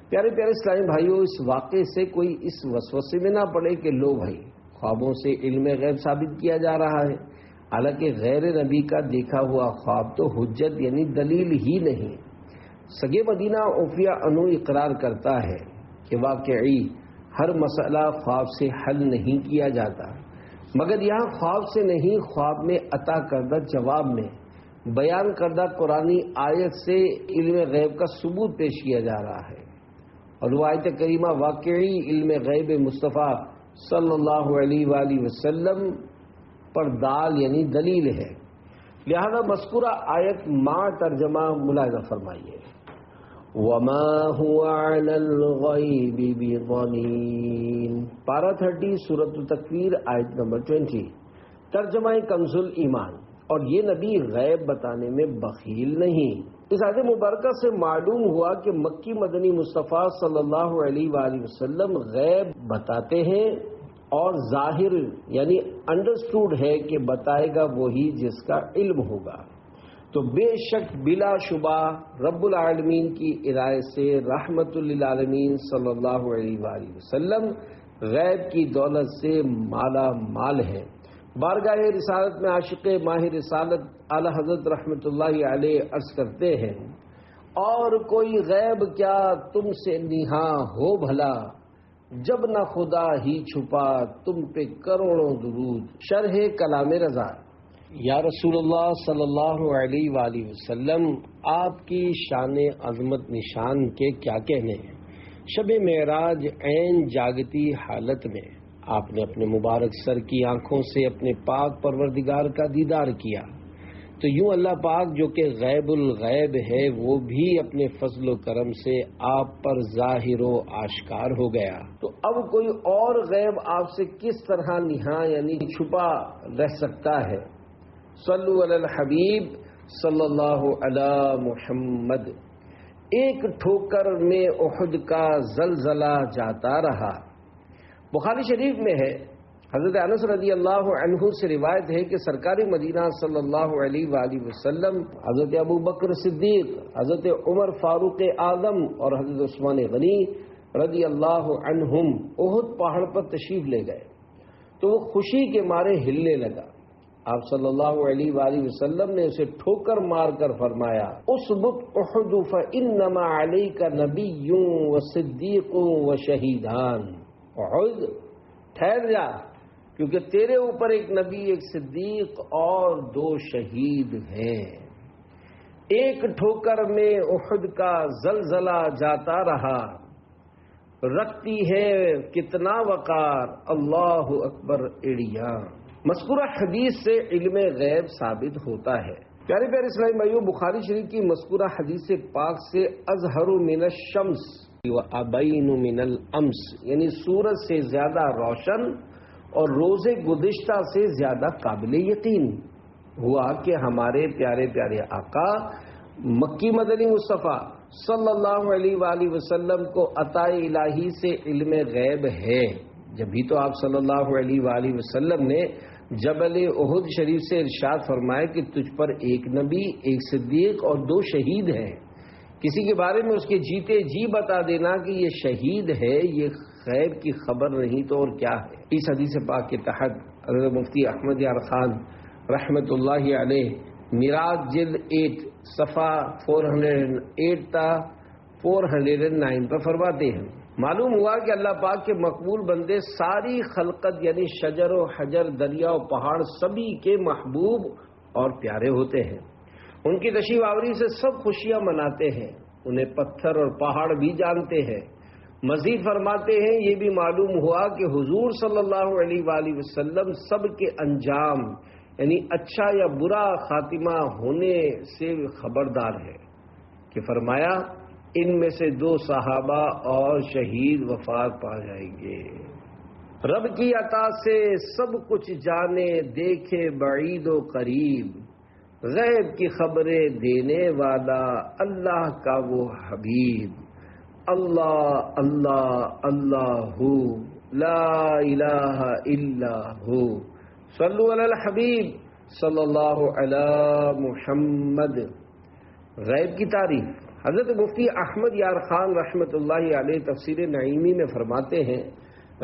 Speaker 1: پیارے پیارے اسلامی بھائیوں، اس واقعے سے کوئی اس وسوسے میں نہ پڑے کہ لو بھائی خوابوں سے علم غیب ثابت کیا جا رہا ہے، حالانکہ غیر نبی کا دیکھا ہوا خواب تو حجت یعنی دلیل ہی نہیں۔ سگے مدینہ عفیہ عنہ اقرار کرتا ہے کہ واقعی ہر مسئلہ خواب سے حل نہیں کیا جاتا، مگر یہاں خواب سے نہیں، خواب میں عطا کردہ جواب میں بیان کردہ قرآنی آیت سے علم غیب کا ثبوت پیش کیا جا رہا ہے، اور وہ آیت کریمہ واقعی علم غیب مصطفیٰ صلی اللہ علیہ وآلہ وسلم پر دال یعنی دلیل ہے، لہذا مذکورہ آیت ما ترجمہ ملاحظہ فرمائیے، وَمَا هُوَ عَلَى الْغَيْبِ بِضَنِينٍ، پارہ 30 سورۃ التکویر آیت نمبر 20، ترجمہ کنز الایمان، اور یہ نبی غیب بتانے میں بخیل نہیں۔ اس آیت مبارکہ سے معلوم ہوا کہ مکی مدنی مصطفیٰ صلی اللہ علیہ وآلہ وسلم غیب بتاتے ہیں، اور ظاہر یعنی انڈرسٹوڈ ہے کہ بتائے گا وہی جس کا علم ہوگا۔ تو بے شک بلا شبہ رب العالمین کی ہدایت سے رحمت للعالمین صلی اللہ علیہ وآلہ وسلم غیب کی دولت سے مالا مال ہے۔ بارگاہ رسالت میں عاشق ماہ رسالت اعلی حضرت رحمت اللہ علیہ عرض کرتے ہیں، اور کوئی غیب کیا تم سے نہاں ہو بھلا، جب نہ خدا ہی چھپا تم پہ کروڑوں درود۔ شرح کلام رضا۔ یا رسول اللہ صلی اللہ علیہ وآلہ وسلم، آپ کی شان عظمت نشان کے کیا کہنے ہیں۔ شب معراج عین جاگتی حالت میں آپ نے اپنے مبارک سر کی آنکھوں سے اپنے پاک پروردگار کا دیدار کیا، تو یوں اللہ پاک جو کہ غیب الغیب ہے وہ بھی اپنے فضل و کرم سے آپ پر ظاہر و آشکار ہو گیا۔ تو اب کوئی اور غیب آپ سے کس طرح نہاں یعنی چھپا رہ سکتا ہے۔ صلو علی الحبیب صلی اللہ علی محمد۔ ایک ٹھوکر میں احد کا زلزلہ جاتا رہا، بخاری شریف میں ہے، حضرت انس رضی اللہ عنہ سے روایت ہے کہ سرکار مدینہ صلی اللہ علیہ وآلہ وسلم، حضرت ابو بکر صدیق، حضرت عمر فاروق اعظم اور حضرت عثمان غنی رضی اللہ عنہم احد پہاڑ پر تشریف لے گئے، تو وہ خوشی کے مارے ہلنے لگا۔ آپ صلی اللہ علیہ وآلہ وسلم نے اسے ٹھوکر مار کر فرمایا، اثبت احد فانما علیک نبی وصدیق وشہیدان۔ احد ٹھہر جا، کیونکہ تیرے اوپر ایک نبی، ایک صدیق اور 2 شہید ہیں۔ ایک ٹھوکر میں احد کا زلزلہ جاتا رہا، رکھتی ہے کتنا وقار، اللہ اکبر ایڑیاں۔ مذکورہ حدیث سے علم غیب ثابت ہوتا ہے۔ پیارے پیارے اسلامی بھائیو، بخاری شریف کی مذکورہ حدیث پاک سے اظہر من الشمس وابین من الامس، یعنی سورج سے زیادہ روشن اور روز گزشتہ سے زیادہ قابل یقین ہوا کہ ہمارے پیارے پیارے آقا مکی مدنی مصطفیٰ صلی اللہ علیہ وآلہ وسلم کو عطا الہی سے علم غیب ہے۔ جبھی تو آپ صلی اللہ علیہ وآلہ وسلم نے جبل احد شریف سے ارشاد فرمایا کہ تجھ پر ایک نبی، ایک صدیق اور 2 شہید ہیں۔ کسی کے بارے میں اس کے جیتے جی بتا دینا کہ یہ شہید ہے، یہ غیب کی خبر نہیں تو اور کیا ہے۔ اس حدیث پاک کے تحت حضرت مفتی احمد یار خان رحمت اللہ علیہ میراث جلد 8 صفحہ 408 تا 409 پر فرماتے ہیں، معلوم ہوا کہ اللہ پاک کے مقبول بندے ساری خلقت یعنی شجر و حجر، دریا و پہاڑ سبھی کے محبوب اور پیارے ہوتے ہیں۔ ان کی تشریف آوری سے سب خوشیاں مناتے ہیں، انہیں پتھر اور پہاڑ بھی جانتے ہیں۔ مزید فرماتے ہیں، یہ بھی معلوم ہوا کہ حضور صلی اللہ علیہ وآلہ وسلم سب کے انجام یعنی اچھا یا برا خاتمہ ہونے سے خبردار ہے، کہ فرمایا ان میں سے 2 صحابہ اور شہید وفات پا جائیں گے۔ رب کی عطا سے سب کچھ جانے، دیکھے بعید و قریب، غیب کی خبریں دینے والا اللہ کا وہ حبیب، اللہ اللہ اللہ لا الہ الا ہو، صلو علی الحبیب صلی اللہ علی محمد۔ غیب کی تعریف حضرت مفتی احمد یار خان رحمت اللہ علیہ تفسیر نعیمی میں فرماتے ہیں،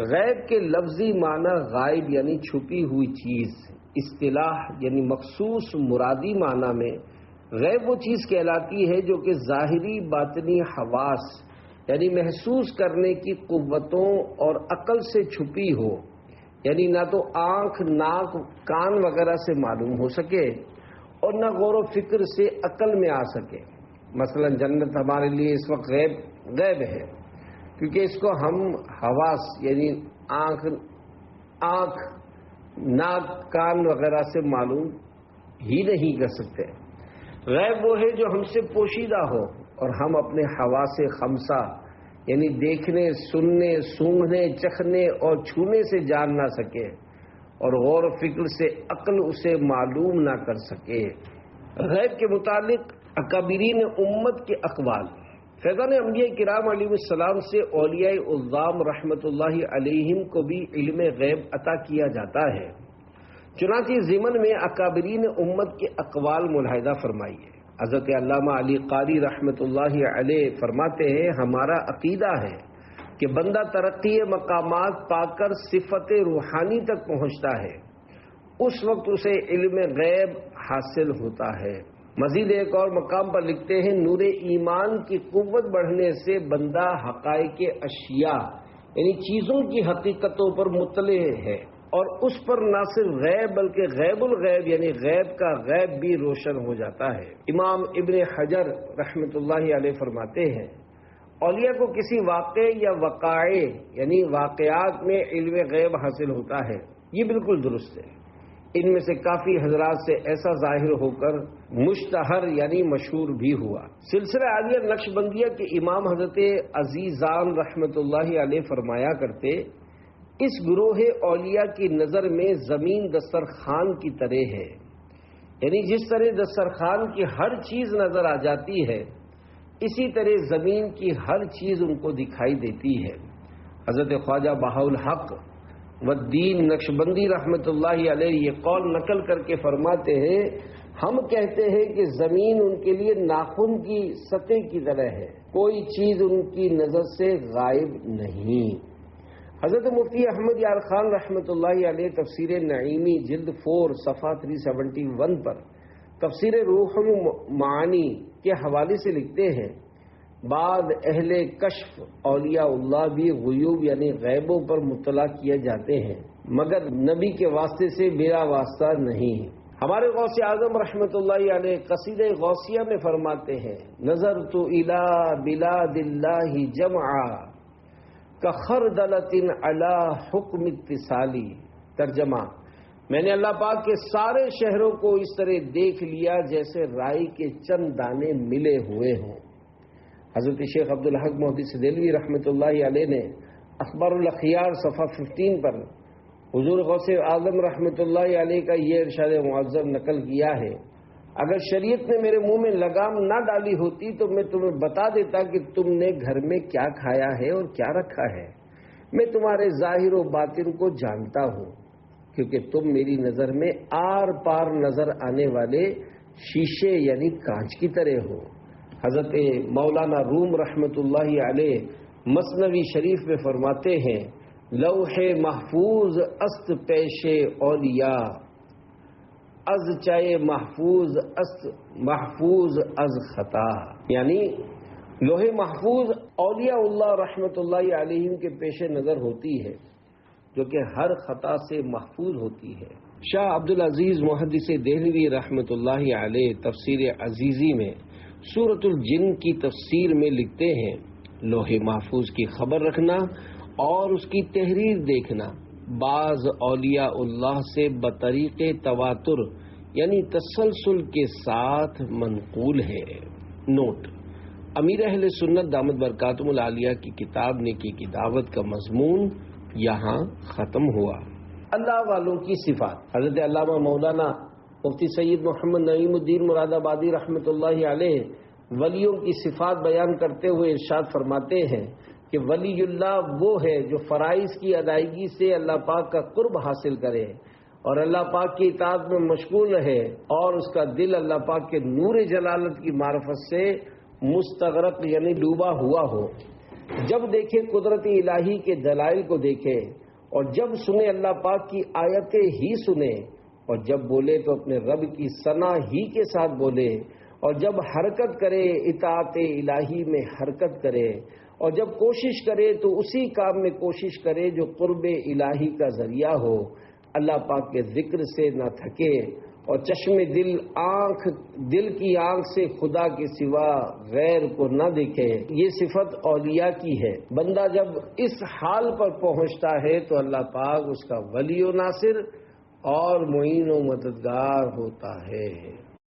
Speaker 1: غیب کے لفظی معنی غائب یعنی چھپی ہوئی چیز، اصطلاح یعنی مخصوص مرادی معنی میں غیب وہ چیز کہلاتی ہے جو کہ ظاہری باطنی حواس یعنی محسوس کرنے کی قوتوں اور عقل سے چھپی ہو، یعنی نہ تو آنکھ، ناک، کان وغیرہ سے معلوم ہو سکے اور نہ غور و فکر سے عقل میں آ سکے۔ مثلا جنت ہمارے لیے اس وقت غیب ہے، کیونکہ اس کو ہم حواس یعنی آنکھ، ناک کان وغیرہ سے معلوم ہی نہیں کر سکتے۔ غیب وہ ہے جو ہم سے پوشیدہ ہو اور ہم اپنے حواس خمسہ یعنی دیکھنے، سننے، سونگھنے، چکھنے اور چھونے سے جان نہ سکے اور غور و فکر سے عقل اسے معلوم نہ کر سکے۔ غیب کے متعلق اکابرین امت کے اقوال۔ فیضان انبیاء کرام علیہ السلام سے اولیاء اعظام رحمۃ اللہ علیہم کو بھی علم غیب عطا کیا جاتا ہے۔ چنانچہ ضمن میں اکابرین امت کے اقوال ملاحظہ فرمائیے۔ حضرت علامہ علی قاری رحمۃ اللہ علیہ فرماتے ہیں، ہمارا عقیدہ ہے کہ بندہ ترقی مقامات پا کر صفت روحانی تک پہنچتا ہے، اس وقت اسے علم غیب حاصل ہوتا ہے۔ مزید ایک اور مقام پر لکھتے ہیں، نور ایمان کی قوت بڑھنے سے بندہ حقائق اشیاء یعنی چیزوں کی حقیقتوں پر مطلع ہے اور اس پر نہ صرف غیب بلکہ غیب الغیب یعنی غیب کا غیب بھی روشن ہو جاتا ہے۔ امام ابن حجر رحمۃ اللہ علیہ فرماتے ہیں، اولیاء کو کسی واقع یا وقائع یعنی واقعات میں علم غیب حاصل ہوتا ہے، یہ بالکل درست ہے۔ ان میں سے کافی حضرات سے ایسا ظاہر ہو کر مشتہر یعنی مشہور بھی ہوا۔ سلسلہ عالیہ نقشبندیہ کے امام حضرت عزیزان رحمۃ اللہ علیہ فرمایا کرتے، اس گروہ اولیاء کی نظر میں زمین دسترخوان کی طرح ہے، یعنی جس طرح دسترخوان کی ہر چیز نظر آ جاتی ہے اسی طرح زمین کی ہر چیز ان کو دکھائی دیتی ہے۔ حضرت خواجہ بہاءالحق والدین نقشبندی رحمۃ اللہ علیہ یہ قول نقل کر کے فرماتے ہیں، ہم کہتے ہیں کہ زمین ان کے لیے ناخن کی سطح کی طرح ہے، کوئی چیز ان کی نظر سے غائب نہیں۔ حضرت مفتی احمد یار خان رحمۃ اللہ علیہ تفسیر نعیمی جلد 4 صفحہ 371 پر تفسیر روح المعانی کے حوالے سے لکھتے ہیں، بعد اہل کشف اولیاء اللہ بھی غیوب یعنی غیبوں پر مطلع کیے جاتے ہیں مگر نبی کے واسطے سے بلا واسطہ نہیں۔ ہمارے غوث اعظم رحمۃ اللہ علیہ قصیدہ غوثیہ میں فرماتے ہیں، نظرت الی بلاد اللہ جمعا کخردلۃ علی حکم اتصالی۔ ترجمہ، میں نے اللہ پاک کے سارے شہروں کو اس طرح دیکھ لیا جیسے رائی کے چند دانے ملے ہوئے ہوں۔ حضرت شیخ عبدالحق محدث دہلوی رحمۃ اللہ علیہ نے اخبار الاخیار صفحہ 15 پر حضور غوث اعظم رحمۃ اللہ علیہ کا یہ ارشاد معظم نقل کیا ہے، اگر شریعت نے میرے منہ میں لگام نہ ڈالی ہوتی تو میں تمہیں بتا دیتا کہ تم نے گھر میں کیا کھایا ہے اور کیا رکھا ہے۔ میں تمہارے ظاہر و باطن کو جانتا ہوں کیونکہ تم میری نظر میں آر پار نظر آنے والے شیشے یعنی کانچ کی طرح ہو۔ حضرت مولانا روم رحمۃ اللہ علیہ مثنوی شریف میں فرماتے ہیں، لوح محفوظ است پیش اولیاء از چائے محفوظ است محفوظ از خطا، یعنی لوح محفوظ اولیاء اللہ رحمۃ اللہ علیہ کے پیش نظر ہوتی ہے جو کہ ہر خطا سے محفوظ ہوتی ہے۔ شاہ عبدالعزیز محدث دہلوی رحمۃ اللہ علیہ تفسیر عزیزی میں سورۃ الجن کی تفسیر میں لکھتے ہیں، لوح محفوظ کی خبر رکھنا اور اس کی تحریر دیکھنا بعض اولیاء اللہ سے بطریق تواتر یعنی تسلسل کے ساتھ منقول ہے۔ نوٹ: امیر اہل سنت دامت برکاتہم العالیہ کی کتاب نیکی کی دعوت کا مضمون یہاں ختم ہوا۔ اللہ والوں کی صفات۔ حضرت علامہ مولانا مفتی سید محمد نعیم الدین مراد آبادی رحمۃ اللہ علیہ ولیوں کی صفات بیان کرتے ہوئے ارشاد فرماتے ہیں کہ ولی اللہ وہ ہے جو فرائض کی ادائیگی سے اللہ پاک کا قرب حاصل کرے اور اللہ پاک کی اطاعت میں مشغول رہے اور اس کا دل اللہ پاک کے نور جلالت کی معرفت سے مستغرق یعنی ڈوبا ہوا ہو۔ جب دیکھے قدرت الہی کے دلائل کو دیکھے اور جب سنے اللہ پاک کی آیتیں ہی سنے اور جب بولے تو اپنے رب کی ثنا ہی کے ساتھ بولے اور جب حرکت کرے اطاعت الہی میں حرکت کرے اور جب کوشش کرے تو اسی کام میں کوشش کرے جو قرب الہی کا ذریعہ ہو، اللہ پاک کے ذکر سے نہ تھکے اور چشم دل کی آنکھ سے خدا کے سوا غیر کو نہ دیکھے، یہ صفت اولیاء کی ہے۔ بندہ جب اس حال پر پہنچتا ہے تو اللہ پاک اس کا ولی و ناصر اور معین و مددگار ہوتا ہے۔